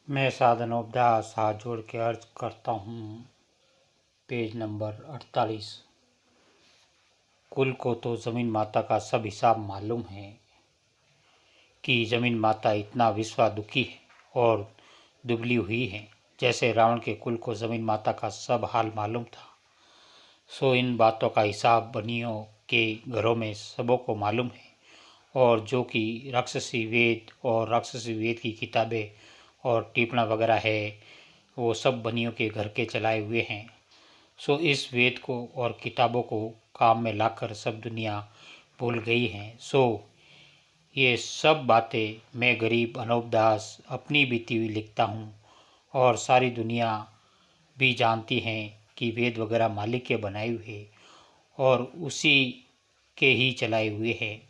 मैं साधनोपदास हाथ जोड़ के अर्ज करता हूँ। Page number 48। कुल को तो जमीन माता का सब हिसाब मालूम है कि जमीन माता इतना विश्वा दुखी है और दुबली हुई है, जैसे रावण के कुल को जमीन माता का सब हाल मालूम था। सो इन बातों का हिसाब बनियों के घरों में सबों को मालूम है, और जो कि राक्षसी वेद और राक्षसी वेद की किताबें और टिप्पणा वगैरह है, वो सब बनियों के घर के चलाए हुए हैं। सो इस वेद को और किताबों को काम में लाकर सब दुनिया भूल गई है। सो ये सब बातें मैं गरीब अनोपदास अपनी बीती हुई लिखता हूँ, और सारी दुनिया भी जानती हैं कि वेद वगैरह मालिक के बनाए हुए और उसी के ही चलाए हुए हैं,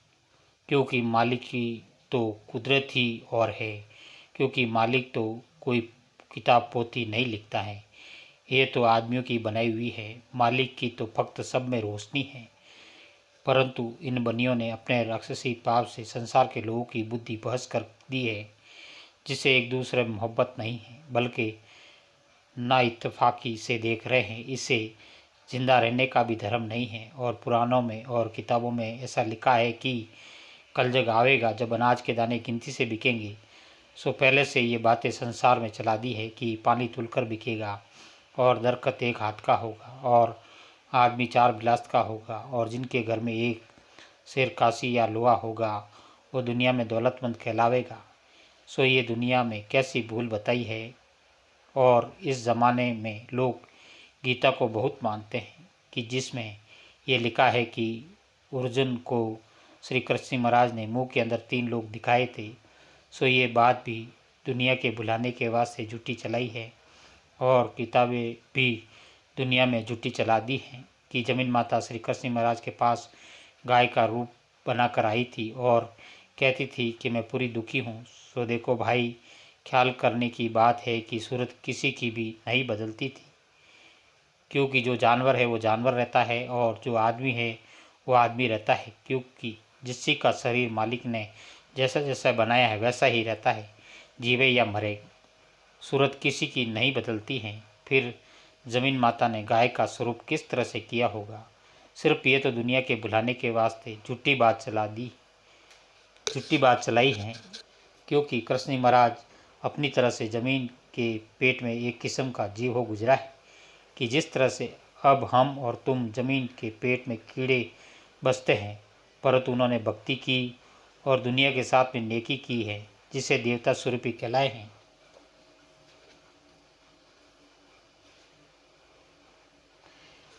क्योंकि मालिक की तो कुदरत ही और है, क्योंकि मालिक तो कोई किताब पोथी नहीं लिखता है, ये तो आदमियों की बनाई हुई है। मालिक की तो फक्त सब में रोशनी है, परंतु इन बनियों ने अपने राक्षसी पाप से संसार के लोगों की बुद्धि भ्रष्ट कर दी है, जिसे एक दूसरे में मोहब्बत नहीं है बल्कि ना इत्तेफाकी से देख रहे हैं। इसे जिंदा रहने का भी धर्म नहीं है, और पुराणों में और किताबों में ऐसा लिखा है कि कल जग आवेगा जब अनाज के दाने गिनती से बिकेंगे। सो पहले से ये बातें संसार में चला दी है कि पानी तुलकर बिकेगा, और दरकत एक हाथ का होगा, और आदमी चार गिलास का होगा, और जिनके घर में एक शेर काशी या लोहा होगा वो दुनिया में दौलतमंद कहलावेगा। सो ये दुनिया में कैसी भूल बताई है, और इस ज़माने में लोग गीता को बहुत मानते हैं कि जिसमें ये लिखा है कि अर्जुन को श्री कृष्ण महाराज ने मुंह के अंदर 3 लोग दिखाए थे। सो ये बात भी दुनिया के भुलाने के वास्ते झूठी चलाई है, और किताबें भी दुनिया में झूठी चला दी हैं कि जमीन माता श्री कृष्ण महाराज के पास गाय का रूप बनाकर आई थी और कहती थी कि मैं पूरी दुखी हूँ। सो देखो भाई, ख्याल करने की बात है कि सूरत किसी की भी नहीं बदलती थी, क्योंकि जो जानवर है वो जानवर रहता है, और जो आदमी है वो आदमी रहता है, क्योंकि जिससी का शरीर मालिक ने जैसा जैसा बनाया है वैसा ही रहता है, जीवे या मरे। सूरत किसी की नहीं बदलती है। फिर जमीन माता ने गाय का स्वरूप किस तरह से किया होगा? सिर्फ ये तो दुनिया के भुलाने के वास्ते झूठी बात चलाई है, क्योंकि कृष्ण महाराज अपनी तरह से जमीन के पेट में एक किस्म का जीव हो गुजरा है, कि जिस तरह से अब हम और तुम जमीन के पेट में कीड़े बसते हैं, परंतु उन्होंने भक्ति की और दुनिया के साथ में नेकी की है, जिसे देवता स्वरूपी कहलाए हैं।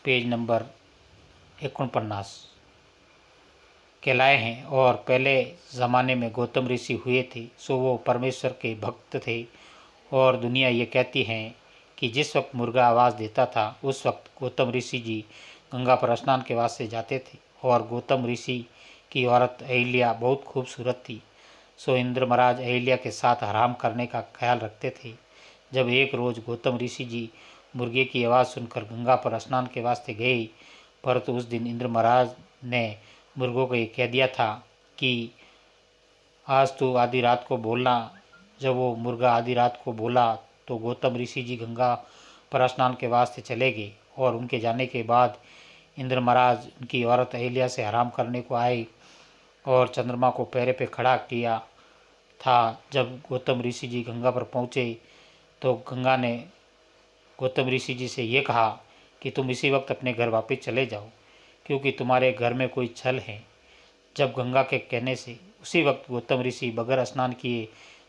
पेज नंबर 49 कहलाए हैं। और पहले ज़माने में गौतम ऋषि हुए थे, सो वो परमेश्वर के भक्त थे, और दुनिया ये कहती है कि जिस वक्त मुर्गा आवाज़ देता था उस वक्त गौतम ऋषि जी गंगा पर स्नान के वास्ते जाते थे, और गौतम ऋषि की औरत अहिल्या बहुत खूबसूरत थी। सो इंद्र महाराज अहिल्या के साथ आराम करने का ख्याल रखते थे। जब एक रोज़ गौतम ऋषि जी मुर्गे की आवाज़ सुनकर गंगा पर स्नान के वास्ते गए, परंतु उस दिन इंद्र महाराज ने मुर्गों को ये कह दिया था कि आज तो आधी रात को बोलना। जब वो मुर्गा आधी रात को बोला तो गौतम ऋषि जी गंगा पर स्नान के वास्ते चले गए, और उनके जाने के बाद इंद्र महाराज उनकी औरत अहिल्या से आराम करने को आए और चंद्रमा को पैरे पे खड़ा किया था। जब गौतम ऋषि जी गंगा पर पहुँचे तो गंगा ने गौतम ऋषि जी से ये कहा कि तुम इसी वक्त अपने घर वापस चले जाओ, क्योंकि तुम्हारे घर में कोई छल है। जब गंगा के कहने से उसी वक्त गौतम ऋषि बगैर स्नान किए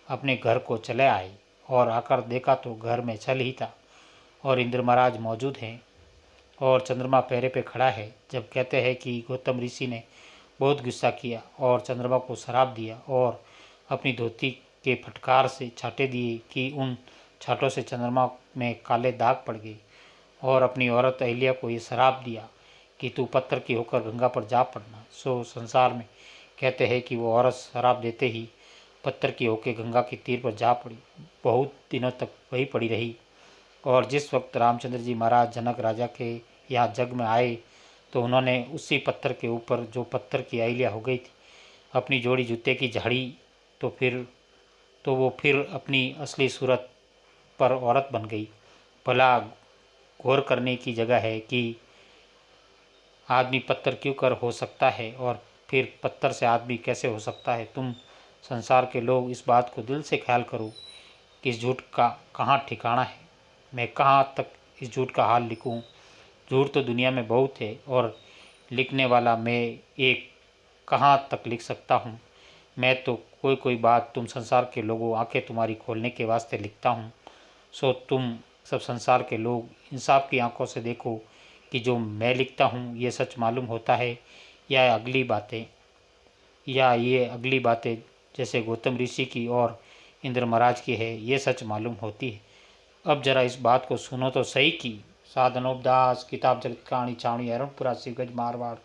अपने घर को चले आए, और आकर देखा तो घर में छल ही था, और इंद्र महाराज मौजूद हैं और चंद्रमा पैरे पे खड़ा है। जब कहते हैं कि गौतम ऋषि ने बहुत गुस्सा किया और चंद्रमा को श्राप दिया, और अपनी धोती के फटकार से छाटे दिए कि उन छाटों से चंद्रमा में काले दाग पड़ गए, और अपनी औरत अहिल्या को ये श्राप दिया कि तू पत्थर की होकर गंगा पर जा पड़ना। सो संसार में कहते हैं कि वो औरत श्राप देते ही पत्थर की होकर गंगा के तीर पर जा पड़ी। बहुत दिनों तक वही पड़ी रही, और जिस वक्त रामचंद्र जी महाराज जनक राजा के यहाँ जग में आए तो उन्होंने उसी पत्थर के ऊपर, जो पत्थर की अहिल्या हो गई थी, अपनी जोड़ी जूते की झाड़ी, तो वो फिर अपनी असली सूरत पर औरत बन गई। भला गौर करने की जगह है कि आदमी पत्थर क्यों कर हो सकता है और फिर पत्थर से आदमी कैसे हो सकता है। तुम संसार के लोग इस बात को दिल से ख्याल करो कि इस झूठ का कहाँ ठिकाना है। मैं कहाँ तक इस झूठ का हाल लिखूं। झूठ तो दुनिया में बहुत है और लिखने वाला मैं एक कहाँ तक लिख सकता हूँ। मैं तो कोई बात तुम संसार के लोगों आंखें तुम्हारी खोलने के वास्ते लिखता हूँ। सो तुम सब संसार के लोग इंसाफ की आंखों से देखो कि जो मैं लिखता हूँ ये सच मालूम होता है या ये अगली बातें जैसे गौतम ऋषि की और इंद्र महाराज की है ये सच मालूम होती है। अब जरा इस बात को सुनो तो सही कि साधनोपदास किताब जगत कहानी छावनी अरुणपुरा शिवगंज मारवाड़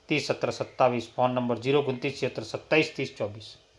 30 17 27 फ़ोन नंबर 029 76 27 30 24।